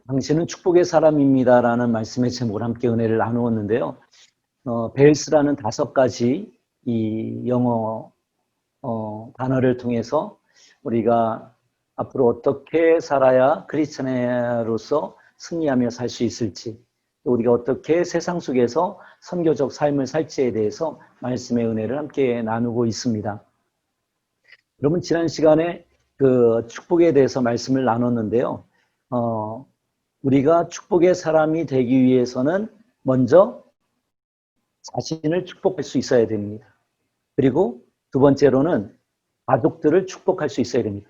당신은 축복의 사람입니다라는 말씀의 제목을 함께 은혜를 나누었는데요. 벨스라는 5가지 이 영어 단어를 통해서 우리가 앞으로 어떻게 살아야 크리스찬으로서 승리하며 살 수 있을지, 또 우리가 어떻게 세상 속에서 선교적 삶을 살지에 대해서 말씀의 은혜를 함께 나누고 있습니다. 여러분, 지난 시간에 그 축복에 대해서 말씀을 나눴는데요. 우리가 축복의 사람이 되기 위해서는 먼저 자신을 축복할 수 있어야 됩니다. 그리고 두 번째로는 가족들을 축복할 수 있어야 됩니다.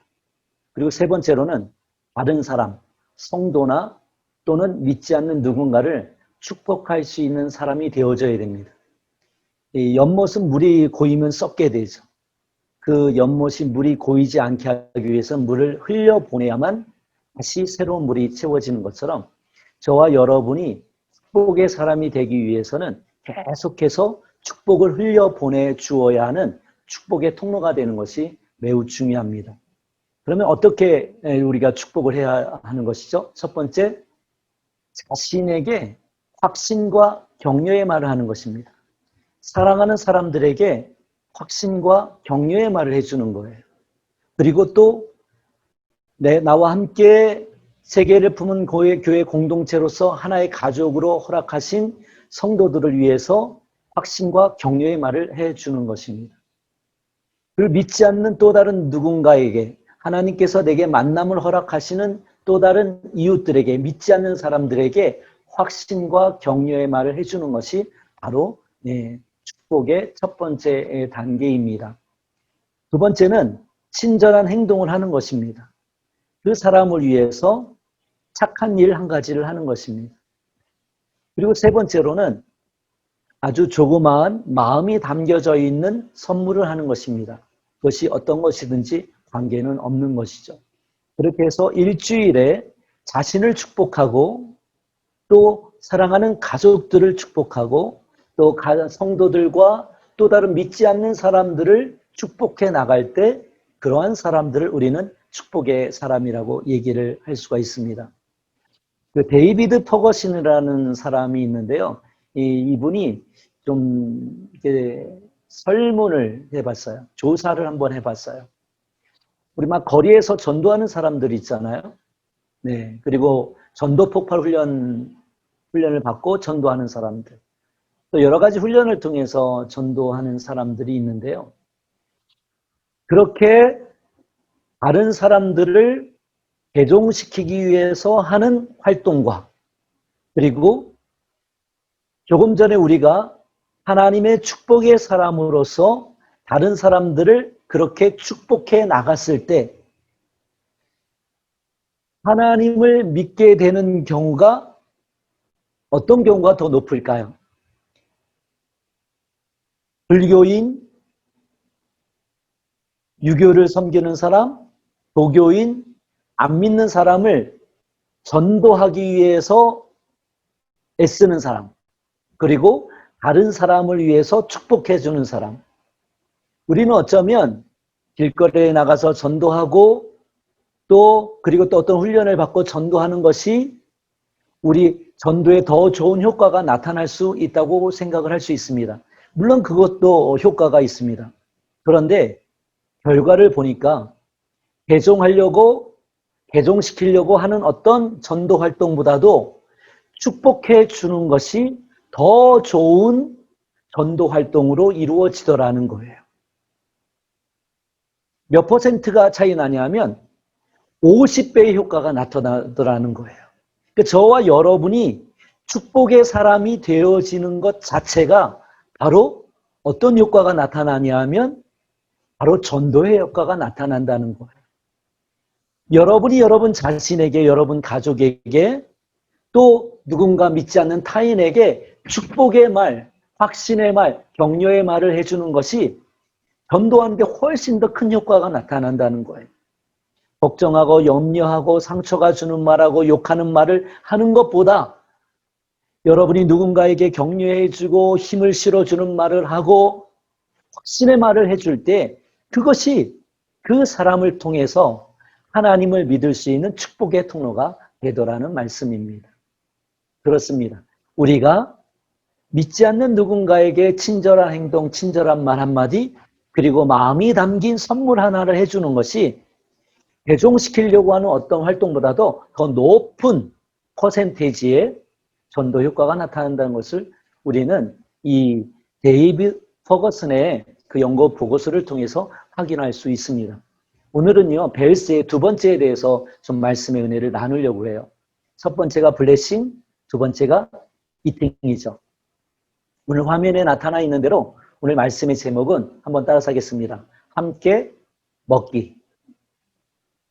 그리고 세 번째로는 다른 사람, 성도나 또는 믿지 않는 누군가를 축복할 수 있는 사람이 되어져야 됩니다. 이 연못은 물이 고이면 썩게 되죠. 그 연못이 물이 고이지 않게 하기 위해서 물을 흘려보내야만 다시 새로운 물이 채워지는 것처럼 저와 여러분이 축복의 사람이 되기 위해서는 계속해서 축복을 흘려보내 주어야 하는 축복의 통로가 되는 것이 매우 중요합니다. 그러면 어떻게 우리가 축복을 해야 하는 것이죠? 첫 번째, 자신에게 확신과 격려의 말을 하는 것입니다. 사랑하는 사람들에게 확신과 격려의 말을 해주는 거예요. 그리고 또 나와 함께 세계를 품은 교회 공동체로서 하나의 가족으로 허락하신 성도들을 위해서 확신과 격려의 말을 해주는 것입니다. 그리고 믿지 않는 또 다른 누군가에게 하나님께서 내게 만남을 허락하시는 또 다른 이웃들에게, 믿지 않는 사람들에게 확신과 격려의 말을 해주는 것이 바로 축복의 첫 번째 단계입니다. 두 번째는 친절한 행동을 하는 것입니다. 그 사람을 위해서 착한 일 한 가지를 하는 것입니다. 그리고 세 번째로는 아주 조그마한 마음이 담겨져 있는 선물을 하는 것입니다. 그것이 어떤 것이든지 관계는 없는 것이죠. 그렇게 해서 일주일에 자신을 축복하고 또 사랑하는 가족들을 축복하고 또 성도들과 또 다른 믿지 않는 사람들을 축복해 나갈 때 그러한 사람들을 우리는 축복의 사람이라고 얘기를 할 수가 있습니다. 그 데이비드 퍼거슨이라는 사람이 있는데요. 이분이 좀 설문을 해봤어요. 조사를 한번 해봤어요. 우리 막 거리에서 전도하는 사람들 있잖아요. 네. 그리고 전도 폭발 훈련을 받고 전도하는 사람들. 또 여러 가지 훈련을 통해서 전도하는 사람들이 있는데요. 그렇게 다른 사람들을 개종시키기 위해서 하는 활동과 그리고 조금 전에 우리가 하나님의 축복의 사람으로서 다른 사람들을 그렇게 축복해 나갔을 때 하나님을 믿게 되는 경우가 어떤 경우가 더 높을까요? 불교인, 유교를 섬기는 사람, 도교인, 안 믿는 사람을 전도하기 위해서 애쓰는 사람, 그리고 다른 사람을 위해서 축복해 주는 사람. 우리는 어쩌면 길거리에 나가서 전도하고 그리고 또 어떤 훈련을 받고 전도하는 것이 우리 전도에 더 좋은 효과가 나타날 수 있다고 생각을 할 수 있습니다. 물론 그것도 효과가 있습니다. 그런데 결과를 보니까 개종시키려고 하는 어떤 전도 활동보다도 축복해 주는 것이 더 좋은 전도 활동으로 이루어지더라는 거예요. 몇 퍼센트가 차이 나냐면 50배의 효과가 나타나더라는 거예요. 그러니까 저와 여러분이 축복의 사람이 되어지는 것 자체가 바로 어떤 효과가 나타나냐면 바로 전도의 효과가 나타난다는 거예요. 여러분이 여러분 자신에게, 여러분 가족에게 또 누군가 믿지 않는 타인에게 축복의 말, 확신의 말, 격려의 말을 해주는 것이 전도하는 데 훨씬 더 큰 효과가 나타난다는 거예요. 걱정하고 염려하고 상처가 주는 말하고 욕하는 말을 하는 것보다 여러분이 누군가에게 격려해주고 힘을 실어주는 말을 하고 확신의 말을 해줄 때 그것이 그 사람을 통해서 하나님을 믿을 수 있는 축복의 통로가 되더라는 말씀입니다. 그렇습니다. 우리가 믿지 않는 누군가에게 친절한 행동, 친절한 말 한마디, 그리고 마음이 담긴 선물 하나를 해주는 것이 대종시키려고 하는 어떤 활동보다도 더 높은 퍼센테이지의 전도 효과가 나타난다는 것을 우리는 이 데이비드 퍼거슨의 그 연구 보고서를 통해서 확인할 수 있습니다. 오늘은요, 벨스의 두 번째에 대해서 좀 말씀의 은혜를 나누려고 해요. 첫 번째가 블레싱, 두 번째가 이팅이죠. 오늘 화면에 나타나 있는 대로 오늘 말씀의 제목은 한번 따라서 하겠습니다. 함께 먹기.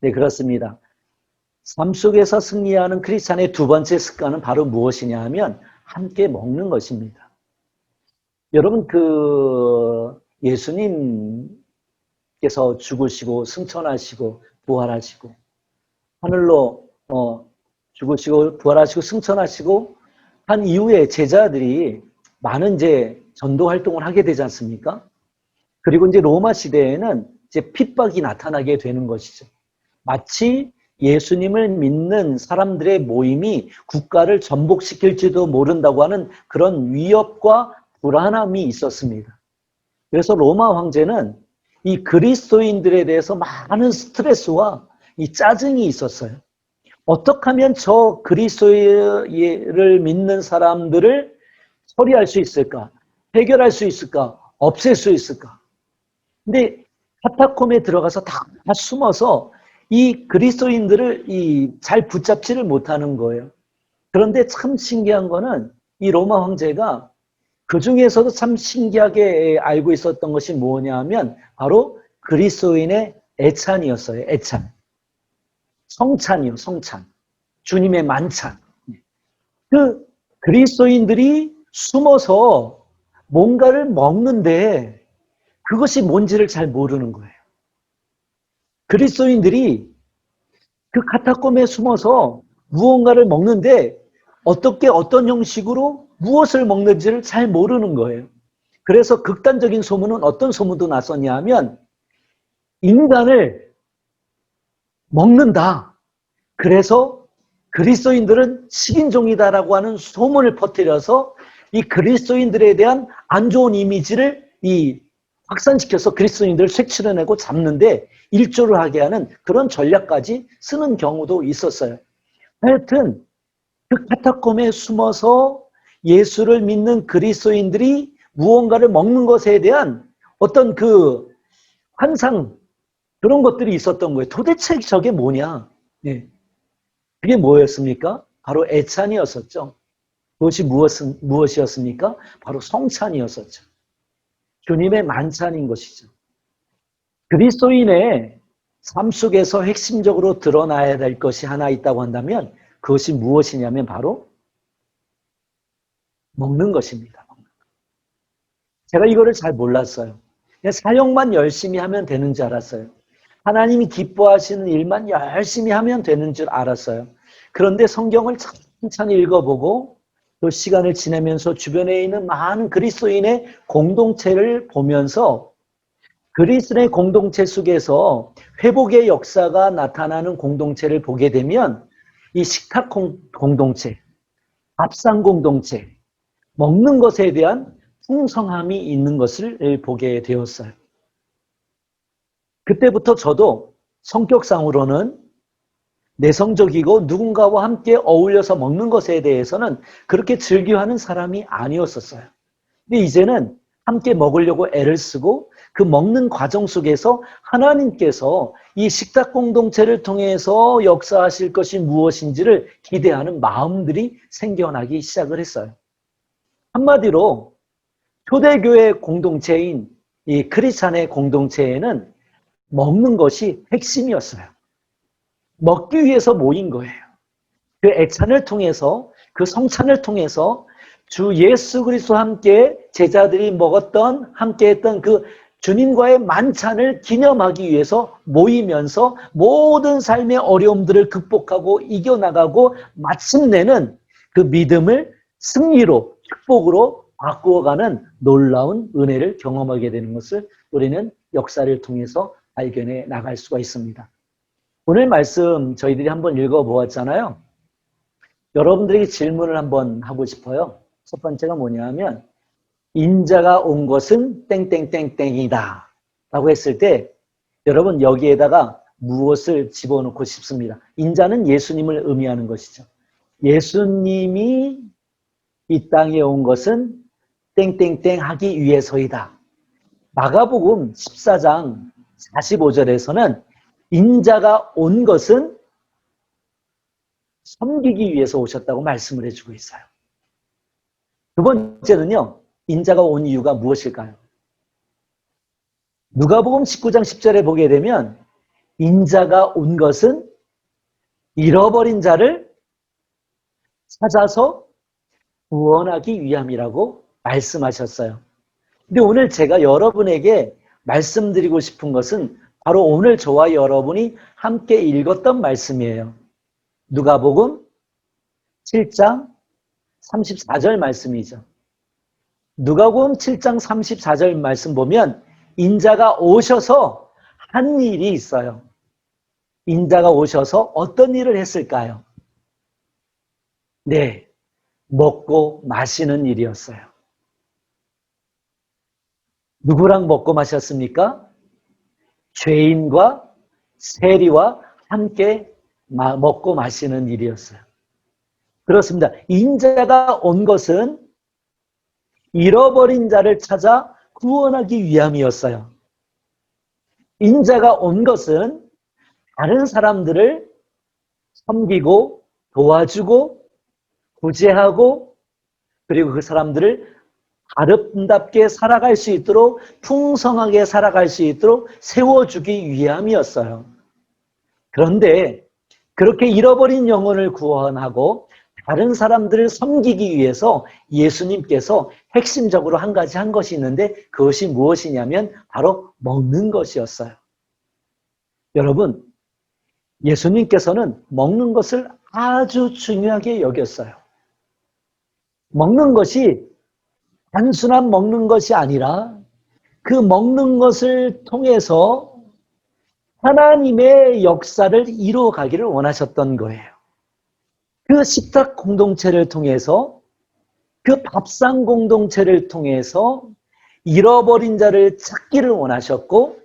네, 그렇습니다. 삶 속에서 승리하는 크리스찬의 두 번째 습관은 바로 무엇이냐 하면 함께 먹는 것입니다. 여러분, 예수님께서 죽으시고 승천하시고 부활하시고 하늘로 죽으시고 부활하시고 승천하시고 한 이후에 제자들이 많은 이제 전도 활동을 하게 되지 않습니까? 그리고 이제 로마 시대에는 이제 핍박이 나타나게 되는 것이죠. 마치 예수님을 믿는 사람들의 모임이 국가를 전복시킬지도 모른다고 하는 그런 위협과 불안함이 있었습니다. 그래서 로마 황제는 이 그리스도인들에 대해서 많은 스트레스와 이 짜증이 있었어요. 어떻게 하면 저 그리스도를 믿는 사람들을 처리할 수 있을까? 해결할 수 있을까? 없앨 수 있을까? 근데 카타콤에 들어가서 다 숨어서 이 그리스도인들을 잘 붙잡지를 못하는 거예요. 그런데 참 신기한 거는 이 로마 황제가 그 중에서도 참 신기하게 알고 있었던 것이 뭐냐 하면 바로 그리스도인의 애찬이었어요. 애찬. 성찬이요, 성찬. 주님의 만찬. 그 그리스도인들이 숨어서 뭔가를 먹는데 그것이 뭔지를 잘 모르는 거예요. 그리스도인들이 그 카타콤에 숨어서 무언가를 먹는데 어떻게 어떤 형식으로 무엇을 먹는지를 잘 모르는 거예요. 그래서 극단적인 소문은 어떤 소문도 났었냐 하면 인간을 먹는다. 그래서 그리스도인들은 식인종이다라고 하는 소문을 퍼뜨려서 이 그리스도인들에 대한 안 좋은 이미지를 확산시켜서 그리스도인들을 색칠해내고 잡는데 일조를 하게 하는 그런 전략까지 쓰는 경우도 있었어요. 하여튼 그 카타콤에 숨어서 예수를 믿는 그리스도인들이 무언가를 먹는 것에 대한 어떤 그 환상 그런 것들이 있었던 거예요. 도대체 저게 뭐냐? 네. 그게 뭐였습니까? 바로 애찬이었었죠. 그것이 무엇이었습니까? 바로 성찬이었었죠. 주님의 만찬인 것이죠. 그리스도인의 삶 속에서 핵심적으로 드러나야 될 것이 하나 있다고 한다면 그것이 무엇이냐면 바로 먹는 것입니다. 제가 이거를 잘 몰랐어요. 그냥 사역만 열심히 하면 되는 줄 알았어요. 하나님이 기뻐하시는 일만 열심히 하면 되는 줄 알았어요. 그런데 성경을 천천히 읽어보고 또 시간을 지내면서 주변에 있는 많은 그리스도인의 공동체를 보면서 그리스도의 공동체 속에서 회복의 역사가 나타나는 공동체를 보게 되면 이 식탁 공동체, 밥상 공동체, 먹는 것에 대한 풍성함이 있는 것을 보게 되었어요. 그때부터 저도 성격상으로는 내성적이고 누군가와 함께 어울려서 먹는 것에 대해서는 그렇게 즐겨하는 사람이 아니었었어요. 근데 이제는 함께 먹으려고 애를 쓰고 그 먹는 과정 속에서 하나님께서 이 식탁 공동체를 통해서 역사하실 것이 무엇인지를 기대하는 마음들이 생겨나기 시작을 했어요. 한마디로 초대교회 공동체인 이 크리스찬의 공동체에는 먹는 것이 핵심이었어요. 먹기 위해서 모인 거예요. 그 애찬을 통해서, 그 성찬을 통해서 주 예수 그리스도와 함께 제자들이 먹었던, 함께했던 그 주님과의 만찬을 기념하기 위해서 모이면서 모든 삶의 어려움들을 극복하고 이겨나가고 마침내는 그 믿음을 승리로, 축복으로 바꾸어가는 놀라운 은혜를 경험하게 되는 것을 우리는 역사를 통해서 발견해 나갈 수가 있습니다. 오늘 말씀 저희들이 한번 읽어보았잖아요. 여러분들에게 질문을 한번 하고 싶어요. 첫 번째가 뭐냐면 인자가 온 것은 땡땡땡땡이다 라고 했을 때 여러분 여기에다가 무엇을 집어넣고 싶습니다. 인자는 예수님을 의미하는 것이죠. 예수님이 이 땅에 온 것은 땡땡땡 하기 위해서이다. 마가복음 14장 45절에서는 인자가 온 것은 섬기기 위해서 오셨다고 말씀을 해주고 있어요. 두 번째는요. 인자가 온 이유가 무엇일까요? 누가복음 19장 10절에 보게 되면 인자가 온 것은 잃어버린 자를 찾아서 구원하기 위함이라고 말씀하셨어요. 근데 오늘 제가 여러분에게 말씀드리고 싶은 것은 바로 오늘 저와 여러분이 함께 읽었던 말씀이에요. 누가복음 7장 34절 말씀이죠. 누가복음 7장 34절 말씀 보면 인자가 오셔서 한 일이 있어요. 인자가 오셔서 어떤 일을 했을까요? 네, 먹고 마시는 일이었어요. 누구랑 먹고 마셨습니까? 죄인과 세리와 함께 먹고 마시는 일이었어요. 그렇습니다. 인자가 온 것은 잃어버린 자를 찾아 구원하기 위함이었어요. 인자가 온 것은 다른 사람들을 섬기고 도와주고 구제하고 그리고 그 사람들을 아름답게 살아갈 수 있도록 풍성하게 살아갈 수 있도록 세워주기 위함이었어요. 그런데 그렇게 잃어버린 영혼을 구원하고 다른 사람들을 섬기기 위해서 예수님께서 핵심적으로 한 가지 한 것이 있는데 그것이 무엇이냐면 바로 먹는 것이었어요. 여러분, 예수님께서는 먹는 것을 아주 중요하게 여겼어요. 먹는 것이 단순한 먹는 것이 아니라 그 먹는 것을 통해서 하나님의 역사를 이루어가기를 원하셨던 거예요. 그 식탁 공동체를 통해서 그 밥상 공동체를 통해서 잃어버린 자를 찾기를 원하셨고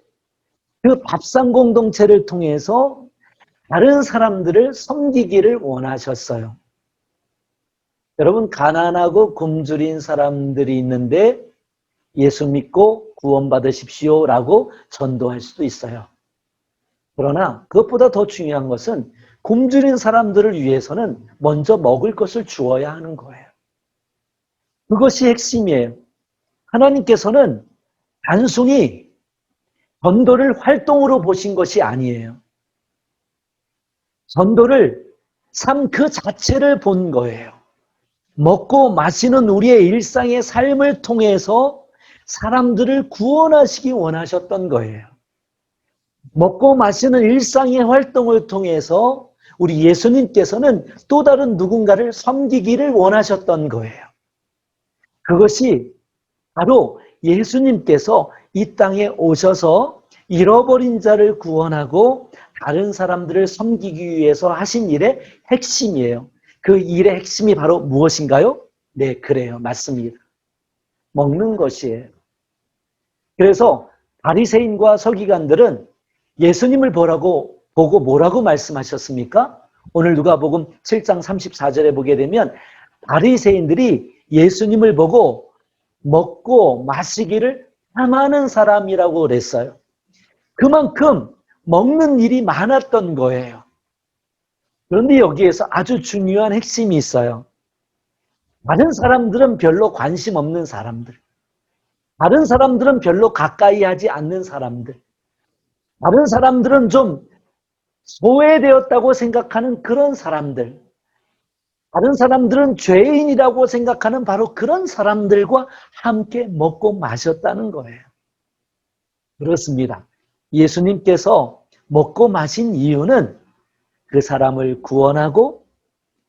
그 밥상 공동체를 통해서 다른 사람들을 섬기기를 원하셨어요. 여러분, 가난하고 굶주린 사람들이 있는데 예수 믿고 구원받으십시오라고 전도할 수도 있어요. 그러나 그것보다 더 중요한 것은 굶주린 사람들을 위해서는 먼저 먹을 것을 주어야 하는 거예요. 그것이 핵심이에요. 하나님께서는 단순히 전도를 활동으로 보신 것이 아니에요. 전도를 삶 그 자체를 본 거예요. 먹고 마시는 우리의 일상의 삶을 통해서 사람들을 구원하시기 원하셨던 거예요. 먹고 마시는 일상의 활동을 통해서 우리 예수님께서는 또 다른 누군가를 섬기기를 원하셨던 거예요. 그것이 바로 예수님께서 이 땅에 오셔서 잃어버린 자를 구원하고 다른 사람들을 섬기기 위해서 하신 일의 핵심이에요. 그 일의 핵심이 바로 무엇인가요? 네, 그래요. 맞습니다. 먹는 것이에요. 그래서 바리새인과 서기관들은 예수님을 보고 뭐라고 말씀하셨습니까? 오늘 누가복음 7장 34절에 보게 되면 바리새인들이 예수님을 보고 먹고 마시기를 탐하는 사람이라고 그랬어요. 그만큼 먹는 일이 많았던 거예요. 그런데 여기에서 아주 중요한 핵심이 있어요. 다른 사람들은 별로 관심 없는 사람들. 다른 사람들은 별로 가까이 하지 않는 사람들. 다른 사람들은 좀 소외되었다고 생각하는 그런 사람들. 다른 사람들은 죄인이라고 생각하는 바로 그런 사람들과 함께 먹고 마셨다는 거예요. 그렇습니다. 예수님께서 먹고 마신 이유는 그 사람을 구원하고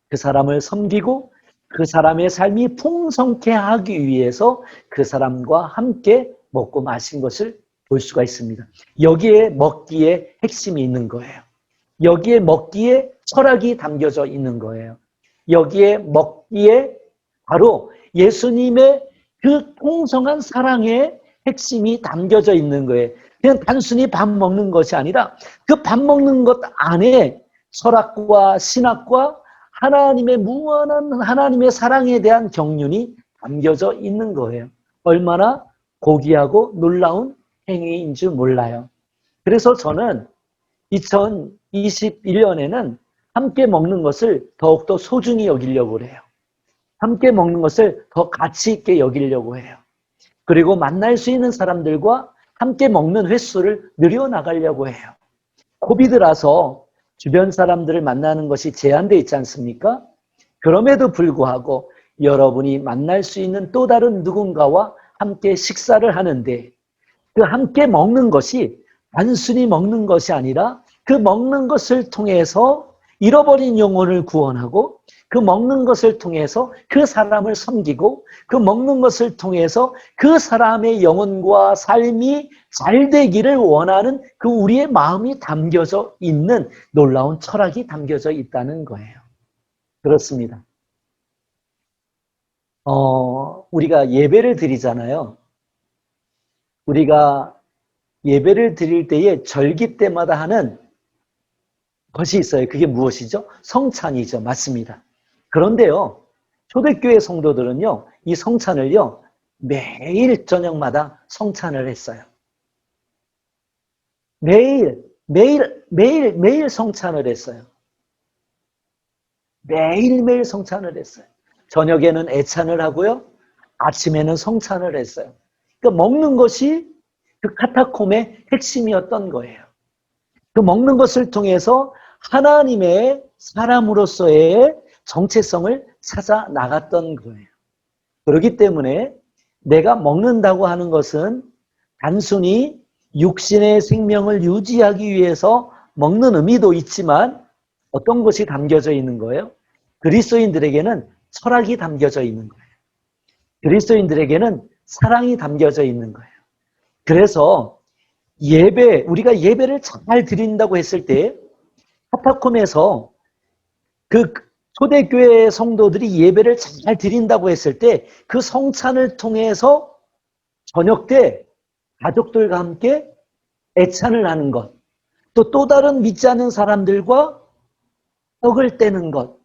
그 사람을 섬기고 그 사람의 삶이 풍성케 하기 위해서 그 사람과 함께 먹고 마신 것을 볼 수가 있습니다. 여기에 먹기에 핵심이 있는 거예요. 여기에 먹기에 철학이 담겨져 있는 거예요. 여기에 먹기에 바로 예수님의 그 풍성한 사랑의 핵심이 담겨져 있는 거예요. 그냥 단순히 밥 먹는 것이 아니라 그 밥 먹는 것 안에 철학과 신학과 하나님의 무한한 하나님의 사랑에 대한 경륜이 담겨져 있는 거예요. 얼마나 고귀하고 놀라운 행위인 줄 몰라요. 그래서 저는 2021년에는 함께 먹는 것을 더욱더 소중히 여기려고 해요. 함께 먹는 것을 더 가치 있게 여기려고 해요. 그리고 만날 수 있는 사람들과 함께 먹는 횟수를 늘려나가려고 해요. 코비드라서 주변 사람들을 만나는 것이 제한되어 있지 않습니까? 그럼에도 불구하고 여러분이 만날 수 있는 또 다른 누군가와 함께 식사를 하는데 그 함께 먹는 것이 단순히 먹는 것이 아니라 그 먹는 것을 통해서 잃어버린 영혼을 구원하고 그 먹는 것을 통해서 그 사람을 섬기고 그 먹는 것을 통해서 그 사람의 영혼과 삶이 잘 되기를 원하는 그 우리의 마음이 담겨져 있는 놀라운 철학이 담겨져 있다는 거예요. 그렇습니다. 우리가 예배를 드리잖아요. 우리가 예배를 드릴 때에 절기 때마다 하는 것이 있어요. 그게 무엇이죠? 성찬이죠. 맞습니다. 그런데요, 초대교회 성도들은요, 이 성찬을요, 매일 저녁마다 성찬을 했어요. 매일 성찬을 했어요. 매일매일 성찬을 했어요. 저녁에는 애찬을 하고요, 아침에는 성찬을 했어요. 그러니까 먹는 것이 그 카타콤의 핵심이었던 거예요. 그 먹는 것을 통해서 하나님의 사람으로서의 정체성을 찾아 나갔던 거예요. 그렇기 때문에 내가 먹는다고 하는 것은 단순히 육신의 생명을 유지하기 위해서 먹는 의미도 있지만 어떤 것이 담겨져 있는 거예요? 그리스도인들에게는 철학이 담겨져 있는 거예요. 그리스도인들에게는 사랑이 담겨져 있는 거예요. 그래서 우리가 예배를 잘 드린다고 했을 때 카타콤에서 그 초대교회 성도들이 예배를 잘 드린다고 했을 때 그 성찬을 통해서 저녁 때 가족들과 함께 애찬을 하는 것, 또 다른 믿지 않는 사람들과 떡을 떼는 것,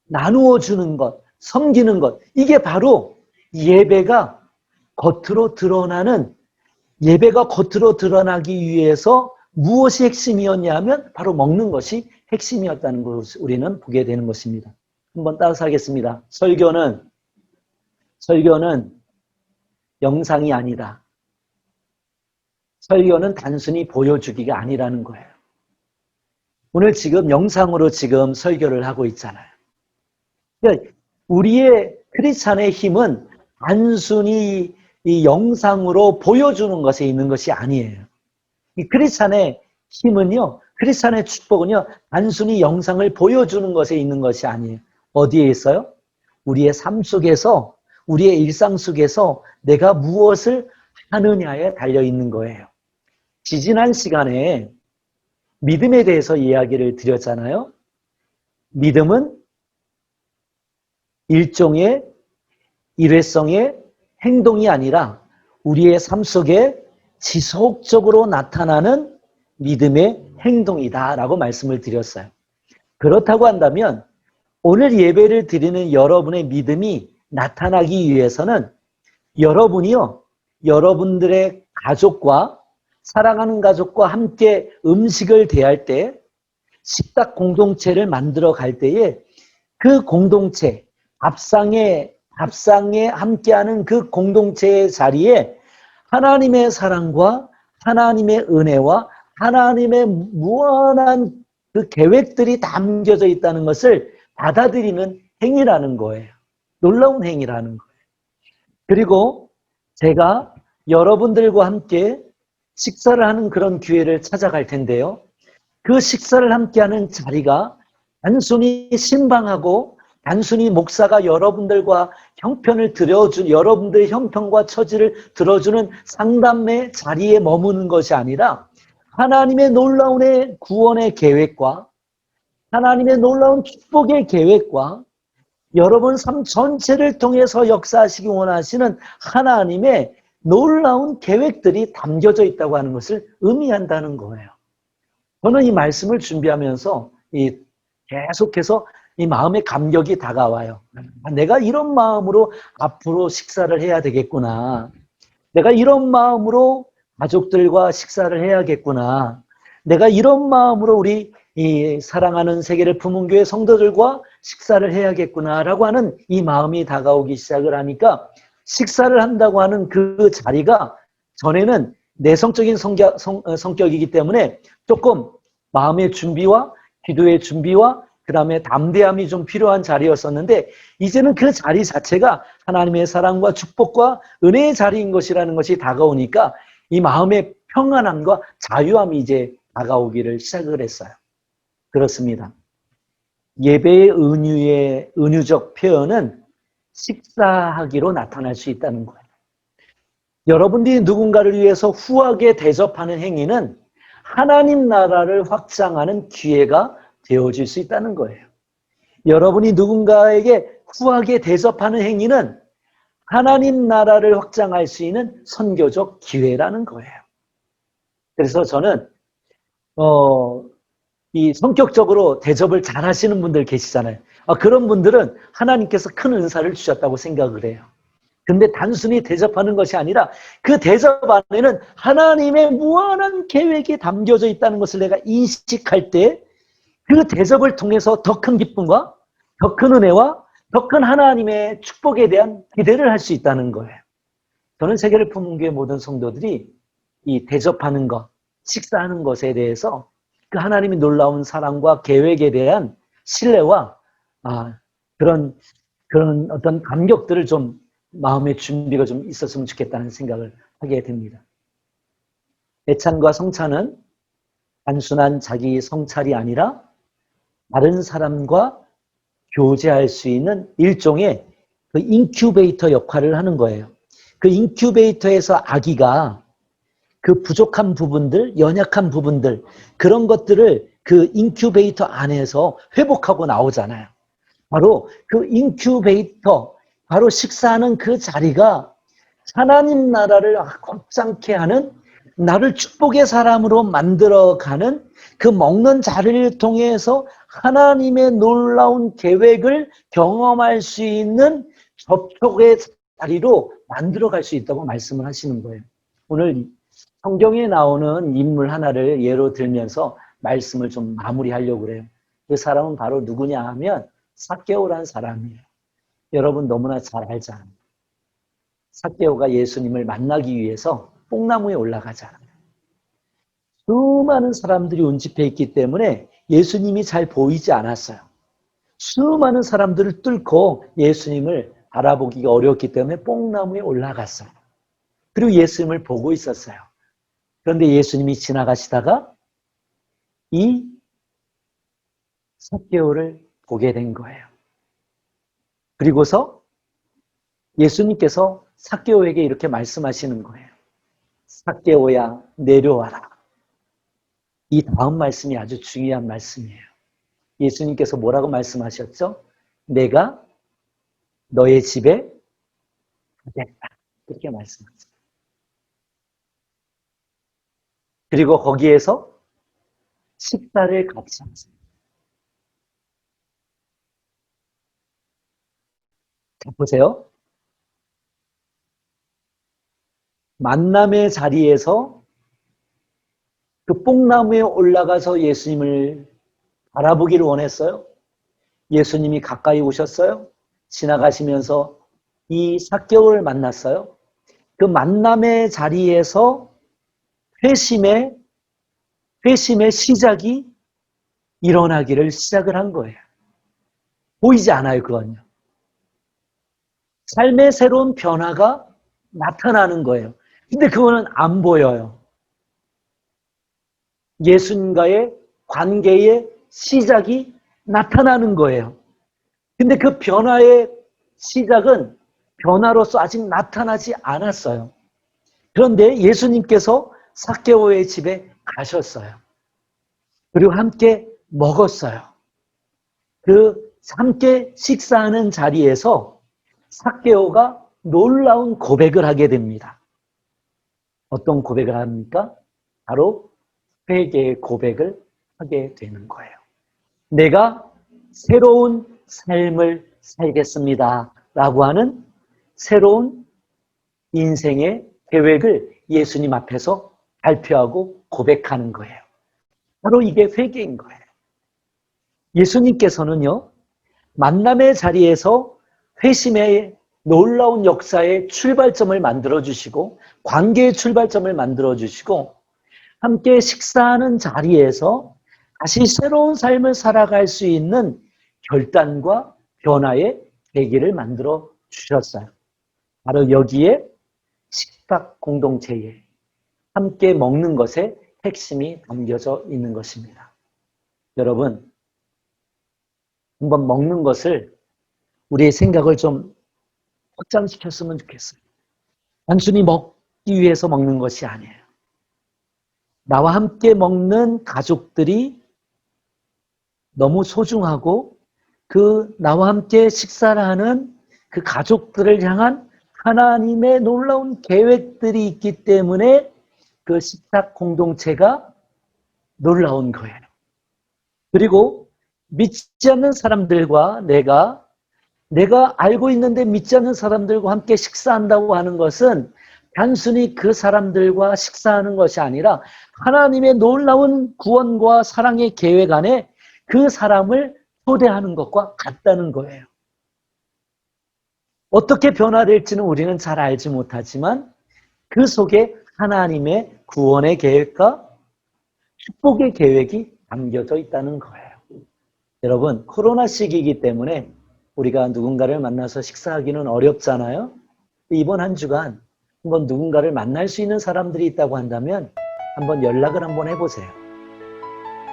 나누어 주는 것, 섬기는 것, 이게 바로 예배가 겉으로 드러나기 위해서 무엇이 핵심이었냐 하면 바로 먹는 것이 핵심이었다는 것을 우리는 보게 되는 것입니다. 한번 따라서 하겠습니다. 설교는 영상이 아니다. 설교는 단순히 보여주기가 아니라는 거예요. 오늘 지금 영상으로 지금 설교를 하고 있잖아요. 그러니까 우리의 크리스찬의 힘은 단순히 이 영상으로 보여주는 것에 있는 것이 아니에요. 이 크리스찬의 힘은요, 크리스찬의 축복은요, 단순히 영상을 보여주는 것에 있는 것이 아니에요. 어디에 있어요? 우리의 삶 속에서, 우리의 일상 속에서 내가 무엇을 하느냐에 달려있는 거예요. 지지난 시간에 믿음에 대해서 이야기를 드렸잖아요. 믿음은 일종의 일회성의 행동이 아니라 우리의 삶 속에 지속적으로 나타나는 믿음의 행동이다라고 말씀을 드렸어요. 그렇다고 한다면 오늘 예배를 드리는 여러분의 믿음이 나타나기 위해서는 여러분이요, 여러분들의 가족과 사랑하는 가족과 함께 음식을 대할 때 식탁 공동체를 만들어 갈 때에 그 공동체, 밥상에 함께하는 그 공동체의 자리에 하나님의 사랑과 하나님의 은혜와 하나님의 무한한 그 계획들이 담겨져 있다는 것을 받아들이는 행위라는 거예요. 놀라운 행위라는 거예요. 그리고 제가 여러분들과 함께 식사를 하는 그런 기회를 찾아갈 텐데요. 그 식사를 함께하는 자리가 단순히 신방하고 단순히 목사가 여러분들과 형편을 여러분들의 형편과 처지를 들어주는 상담의 자리에 머무는 것이 아니라 하나님의 놀라운 구원의 계획과 하나님의 놀라운 축복의 계획과 여러분 삶 전체를 통해서 역사하시기 원하시는 하나님의 놀라운 계획들이 담겨져 있다고 하는 것을 의미한다는 거예요. 저는 이 말씀을 준비하면서 계속해서 이 마음의 감격이 다가와요. 내가 이런 마음으로 앞으로 식사를 해야 되겠구나. 내가 이런 마음으로 가족들과 식사를 해야겠구나. 내가 이런 마음으로 우리 이 사랑하는 세계를 품은 교회 성도들과 식사를 해야겠구나라고 하는 이 마음이 다가오기 시작을 하니까 식사를 한다고 하는 그 자리가 전에는 내성적인 성격이기 때문에 조금 마음의 준비와 기도의 준비와 그 다음에 담대함이 좀 필요한 자리였었는데 이제는 그 자리 자체가 하나님의 사랑과 축복과 은혜의 자리인 것이라는 것이 다가오니까 이 마음의 평안함과 자유함이 이제 다가오기를 시작을 했어요. 그렇습니다. 예배의 은유적 표현은 식사하기로 나타날 수 있다는 거예요. 여러분들이 누군가를 위해서 후하게 대접하는 행위는 하나님 나라를 확장하는 기회가 되어질 수 있다는 거예요. 여러분이 누군가에게 후하게 대접하는 행위는 하나님 나라를 확장할 수 있는 선교적 기회라는 거예요. 그래서 저는 이 성격적으로 대접을 잘 하시는 분들 계시잖아요. 그런 분들은 하나님께서 큰 은사를 주셨다고 생각을 해요. 근데 단순히 대접하는 것이 아니라 그 대접 안에는 하나님의 무한한 계획이 담겨져 있다는 것을 내가 인식할 때 그 대접을 통해서 더 큰 기쁨과 더 큰 은혜와 더 큰 하나님의 축복에 대한 기대를 할 수 있다는 거예요. 저는 세계를 품은 교회 모든 성도들이 이 대접하는 것, 식사하는 것에 대해서 그 하나님의 놀라운 사랑과 계획에 대한 신뢰와 그런 어떤 감격들을 좀 마음의 준비가 좀 있었으면 좋겠다는 생각을 하게 됩니다. 애찬과 성찬은 단순한 자기 성찰이 아니라 다른 사람과 교제할 수 있는 일종의 그 인큐베이터 역할을 하는 거예요. 그 인큐베이터에서 아기가 그 부족한 부분들, 연약한 부분들, 그런 것들을 그 인큐베이터 안에서 회복하고 나오잖아요. 바로 그 인큐베이터, 바로 식사하는 그 자리가 하나님 나라를 확장케 하는 나를 축복의 사람으로 만들어가는 그 먹는 자리를 통해서 하나님의 놀라운 계획을 경험할 수 있는 접촉의 자리로 만들어갈 수 있다고 말씀을 하시는 거예요. 오늘 성경에 나오는 인물 하나를 예로 들면서 말씀을 좀 마무리하려고 그래요. 그 사람은 바로 누구냐 하면 삭개오라는 사람이에요. 여러분 너무나 잘 알잖아요. 삭개오가 예수님을 만나기 위해서 뽕나무에 올라가잖아요. 수많은 사람들이 운집해 있기 때문에 예수님이 잘 보이지 않았어요. 수많은 사람들을 뚫고 예수님을 알아보기가 어렵기 때문에 뽕나무에 올라갔어요. 그리고 예수님을 보고 있었어요. 그런데 예수님이 지나가시다가 이 삭개오를 보게 된 거예요. 그리고서 예수님께서 삭개오에게 이렇게 말씀하시는 거예요. 삭개오야, 내려와라. 이 다음 말씀이 아주 중요한 말씀이에요. 예수님께서 뭐라고 말씀하셨죠? 내가 너의 집에 가겠다. 그렇게 말씀하셨어요. 그리고 거기에서 식사를 같이 하세요. 자, 보세요. 만남의 자리에서 그 뽕나무에 올라가서 예수님을 바라보기를 원했어요. 예수님이 가까이 오셨어요. 지나가시면서 이 삭개오를 만났어요. 그 만남의 자리에서 회심의 시작이 일어나기를 시작을 한 거예요. 보이지 않아요, 그건요. 삶의 새로운 변화가 나타나는 거예요. 근데 그거는 안 보여요. 예수님과의 관계의 시작이 나타나는 거예요. 근데 그 변화의 시작은 변화로서 아직 나타나지 않았어요. 그런데 예수님께서 삭개오의 집에 가셨어요. 그리고 함께 먹었어요. 그 함께 식사하는 자리에서 삭개오가 놀라운 고백을 하게 됩니다. 어떤 고백을 합니까? 바로 회개의 고백을 하게 되는 거예요. 내가 새로운 삶을 살겠습니다. 라고 하는 새로운 인생의 계획을 예수님 앞에서 발표하고 고백하는 거예요. 바로 이게 회개인 거예요. 예수님께서는요, 만남의 자리에서 회심의 놀라운 역사의 출발점을 만들어주시고, 관계의 출발점을 만들어주시고, 함께 식사하는 자리에서 다시 새로운 삶을 살아갈 수 있는 결단과 변화의 계기를 만들어 주셨어요. 바로 여기에 식탁 공동체에 함께 먹는 것에 핵심이 담겨져 있는 것입니다. 여러분, 한번 먹는 것을 우리의 생각을 좀 확장시켰으면 좋겠어요. 단순히 먹기 위해서 먹는 것이 아니에요. 나와 함께 먹는 가족들이 너무 소중하고 그 나와 함께 식사를 하는 그 가족들을 향한 하나님의 놀라운 계획들이 있기 때문에 그 식탁 공동체가 놀라운 거예요. 그리고 믿지 않는 사람들과 내가 알고 있는데 믿지 않는 사람들과 함께 식사한다고 하는 것은 단순히 그 사람들과 식사하는 것이 아니라 하나님의 놀라운 구원과 사랑의 계획 안에 그 사람을 초대하는 것과 같다는 거예요. 어떻게 변화될지는 우리는 잘 알지 못하지만 그 속에 하나님의 구원의 계획과 축복의 계획이 담겨져 있다는 거예요. 여러분, 코로나 시기이기 때문에 우리가 누군가를 만나서 식사하기는 어렵잖아요. 이번 한 주간 한번 누군가를 만날 수 있는 사람들이 있다고 한다면 한번 연락을 한번 해보세요.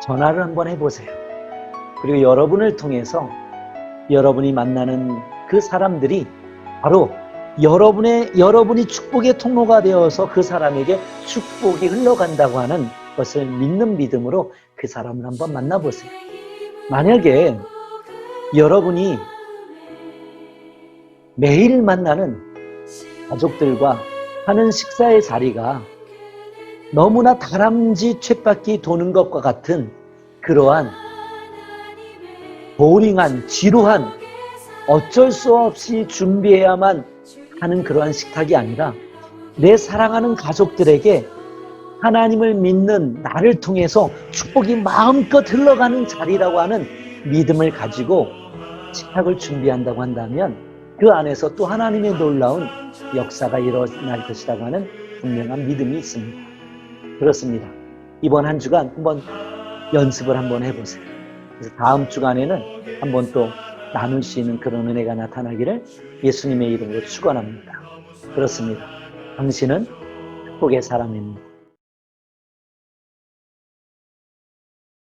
전화를 한번 해보세요. 그리고 여러분을 통해서 여러분이 만나는 그 사람들이 바로 여러분이 축복의 통로가 되어서 그 사람에게 축복이 흘러간다고 하는 것을 믿는 믿음으로 그 사람을 한번 만나보세요. 만약에 여러분이 매일 만나는 가족들과 하는 식사의 자리가 너무나 다람쥐 쳇바퀴 도는 것과 같은 그러한 보링한, 지루한, 어쩔 수 없이 준비해야만 하는 그러한 식탁이 아니라 내 사랑하는 가족들에게 하나님을 믿는 나를 통해서 축복이 마음껏 흘러가는 자리라고 하는 믿음을 가지고 식탁을 준비한다고 한다면 그 안에서 또 하나님의 놀라운 역사가 일어날 것이라고 하는 분명한 믿음이 있습니다. 그렇습니다. 이번 한 주간 한번 연습을 한번 해보세요. 그래서 다음 주간에는 한번 또 나눌 수 있는 그런 은혜가 나타나기를 예수님의 이름으로 축원합니다. 그렇습니다. 당신은 축복의 사람입니다.